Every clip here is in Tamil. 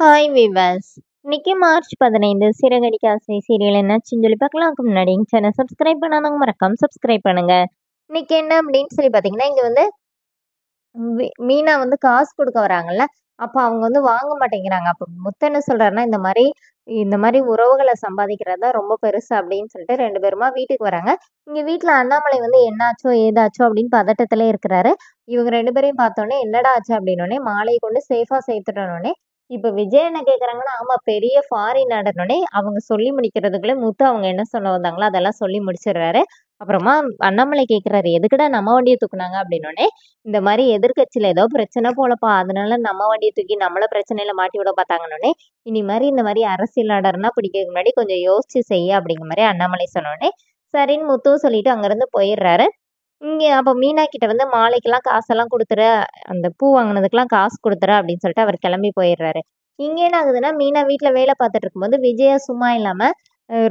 ஹாய் விவாஸ். இன்னைக்கு மார்ச் 15 சிறகடிக்க ஆசை சீரியல் என்னாச்சுன்னு சொல்லி பார்க்கலாம். அதுக்கு முன்னாடி எங்கள் சேனல் சப்ஸ்கிரைப் பண்ணாதவங்க மறக்காம சப்ஸ்கிரைப் பண்ணுங்க. இன்னைக்கு என்ன அப்படின்னு சொல்லி பார்த்தீங்கன்னா, இங்கே வந்து மீனா வந்து காசு கொடுக்க வராங்கல்ல, அப்போ அவங்க வந்து வாங்க மாட்டேங்கிறாங்க. அப்போ முத்து என்ன சொல்றாருன்னா, இந்த மாதிரி உறவுகளை சம்பாதிக்கிறது தான் ரொம்ப பெருசு அப்படின்னு சொல்லிட்டு ரெண்டு பேருமா வீட்டுக்கு வராங்க. இங்க வீட்டில் அண்ணாமலை வந்து என்னாச்சோ ஏதாச்சோ அப்படின்னு பதட்டத்திலே இருக்கிறாரு. இவங்க ரெண்டு பேரையும் பார்த்தோன்னே என்னடா ஆச்சு அப்படின்னோடனே மாலையை கொண்டு சேஃபா சேர்த்துட்டோன்னே இப்ப விஜய் என்ன கேக்குறாங்கன்னா, ஆமா பெரிய ஃபாரின் ஆர்டர்னோடனே அவங்க சொல்லி முடிக்கிறதுக்குள்ள முத்து அவங்க என்ன சொல்ல வந்தாங்களோ அதெல்லாம் சொல்லி முடிச்சிடுறாரு. அப்புறமா அண்ணாமலை கேக்குறாரு, எதுக்குடா நம்ம வண்டியை தூக்குனாங்க அப்படின்னோடனே, இந்த மாதிரி எதிர்க்கட்சியில ஏதோ பிரச்சனை போலப்பா, அதனால நம்ம வண்டியை தூக்கி நம்மள பிரச்சனையில மாட்டி விட பார்த்தாங்கன்னொடனே, இந்த மாதிரி அரசியல் ஆர்டர்னா பிடிக்கிறதுக்கு முன்னாடி கொஞ்சம் யோசிச்சு செய்ய அப்படிங்கிற மாதிரி அண்ணாமலை சொன்னோடனே, சரின்னு முத்துவும் சொல்லிட்டு அங்கிருந்து போயிடுறாரு. இங்க அப்ப மீனா கிட்ட வந்து மாலைக்கெல்லாம் காசெல்லாம் குடுத்துரு, அந்த பூ வாங்குனதுக்கெல்லாம் காசு குடுத்துரு அப்படின்னு சொல்லிட்டு அவர் கிளம்பி போயிடுறாரு. இங்க என்ன ஆகுதுன்னா, மீனா வீட்ல வேலை பார்த்துட்டு இருக்கும்போது, விஜயா சும்மா இல்லாம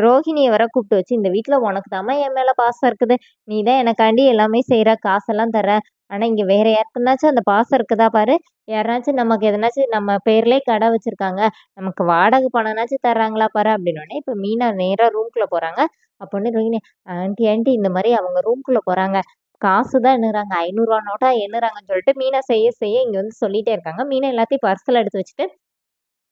ரோஹிணிய வேற கூப்பிட்டு வச்சு, இந்த வீட்ல உனக்கு தாம்மா என் மேல பாசம் இருக்குது. நீ தான் எனக்காண்டி எல்லாமே செய்ற, காசெல்லாம் தர. ஆனா இங்க வேற யாருக்குனாச்சும் அந்த பாசம் இருக்குதா பாரு. யாருனாச்சும் நமக்கு எதனாச்சும் நம்ம பேர்லயே கடை வச்சிருக்காங்க. நமக்கு வாடகை பணம்னாச்சும் தர்றாங்களா பாரு அப்படின்னோடனே, இப்ப மீனா நேரா ரூம்குள்ள போறாங்க. அப்ப வந்து ரோஹிணி, ஆன்ட்டி ஆன்ட்டி இந்த மாதிரி அவங்க ரூம்குள்ள போறாங்க. காசு தான் எண்ணுறாங்க. ரூ. 500 நோட்டா எண்ணுறாங்கன்னு சொல்லிட்டு மீனா செய்ய செய்ய இங்க வந்து சொல்லிட்டே இருக்காங்க. மீனா எல்லாத்தையும் பர்ஸ்ல எடுத்து வச்சுட்டு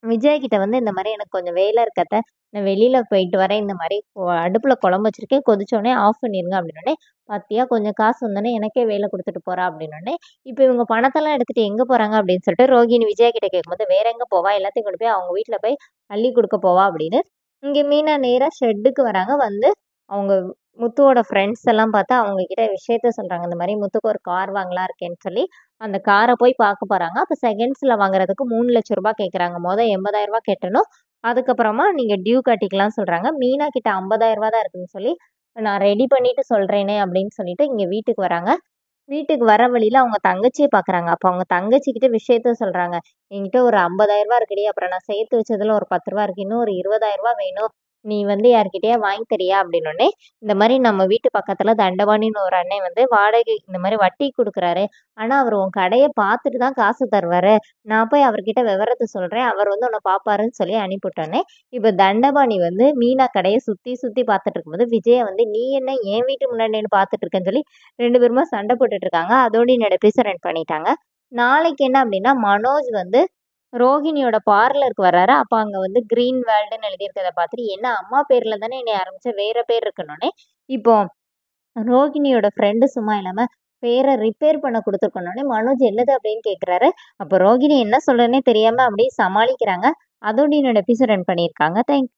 விஜய் கிட்ட வந்து இந்த மாதிரி எனக்கு கொஞ்சம் வேலை இருக்கு அத்தை. நான் வெளியில போயிட்டு வரேன். இந்த மாதிரி அடுப்புல குழம்பு வச்சிருக்கேன். கொதிச்சோடனே ஆஃப் பண்ணிருங்க அப்படின்னோடனே, பாத்தியா கொஞ்சம் காசு வந்தோடனே எனக்கே வேலை கொடுத்துட்டு போறா அப்படின்னோடனே, இப்போ இவங்க பணத்தெல்லாம் எடுத்துட்டு எங்க போறாங்க அப்படின்னு சொல்லிட்டு ரோகிணி விஜய் கிட்ட கேட்கும்போது, வேற எங்க போவா, எல்லாத்தையும் கொண்டு போய் அவங்க வீட்டுல போய் அள்ளி கொடுக்க போவா அப்படின்னு. இங்க மீனா நேரா ஷெட்டுக்கு வராங்க. வந்து அவங்க முத்துவோட ஃப்ரெண்ட்ஸ் எல்லாம் பார்த்தா அவங்க கிட்ட விஷயத்த சொல்றாங்க. இந்த மாதிரி முத்துக்கு ஒரு கார் வாங்கலாம் இருக்கேன்னு சொல்லி அந்த காரை போய் பார்க்க போறாங்க. அப்ப செகண்ட்ஸ்ல வாங்குறதுக்கு 3,00,000 கேட்கறாங்க. மொதல் 80,000 கட்டணும். அதுக்கப்புறமா நீங்க டியூ கட்டிக்கலாம் சொல்றாங்க. மீனா கிட்ட 50,000 தான் இருக்குன்னு சொல்லி, நான் ரெடி பண்ணிட்டு சொல்றேனே அப்படின்னு சொல்லிட்டு இங்க வீட்டுக்கு வராங்க. வீட்டுக்கு வர வழியில அவங்க தங்கச்சியை பாக்குறாங்க. அப்ப அவங்க தங்கச்சி கிட்ட விஷயத்த சொல்றாங்க. என்கிட்ட ஒரு 50,000 இருக்குடி. அப்புறம் நான் சேர்த்து வச்சதுல ஒரு 10 இருக்கு. இன்னும் ஒரு 20,000 வேணும். நீ வந்து யார்கிட்டயா வாங்கி தரியா அப்படின்னோடனே, இந்த மாதிரி நம்ம வீட்டு பக்கத்துல தண்டபாணின்னு ஒரு அண்ணன் வந்து வாடகை இந்த மாதிரி வட்டி கொடுக்குறாரு. ஆனா அவர் உன் கடையை பார்த்துட்டு தான் காசு தருவாரு. நான் போய் அவர்கிட்ட விவரத்தை சொல்றேன். அவர் வந்து உன்னை பாப்பாருன்னு சொல்லி அனுப்பிவிட்டோன்னே, இப்ப தண்டபாணி வந்து மீனா கடையை சுத்தி சுத்தி பார்த்துட்டு இருக்கும்போது விஜய வந்து நீ என்ன என் வீட்டு முன்னாடி நின்னு பார்த்துட்டு இருக்கேன்னு சொல்லி ரெண்டு பேருமா சண்டை போட்டுட்டு இருக்காங்க. அதோட என்னோட எபிசோட் ரன் பண்ணிட்டாங்க. நாளைக்கு என்ன அப்படின்னா, மனோஜ் வந்து ரோஹிணியோட பார்லருக்கு வர்றாரு. அப்ப அங்க வந்து கிரீன் வேர்ல்டுன்னு எழுதியிருக்கதை பார்த்துட்டு, என்ன அம்மா பேர்ல தானே என்னை ஆரம்பிச்ச, வேற பேர் இருக்கணும்னே இப்போ ரோகிணியோட ஃப்ரெண்டு சும்மா இல்லாம பேரை ரிப்பேர் பண்ண கொடுத்துருக்கணும்னே மனோஜ் என்னது அப்படின்னு கேட்குறாரு. அப்போ ரோகிணி என்ன சொல்றதுன்னே தெரியாம அப்படியே சமாளிக்கிறாங்க. அதோட என்னோட எபிசோட் ரன் பண்ணியிருக்காங்க. தேங்க்யூ.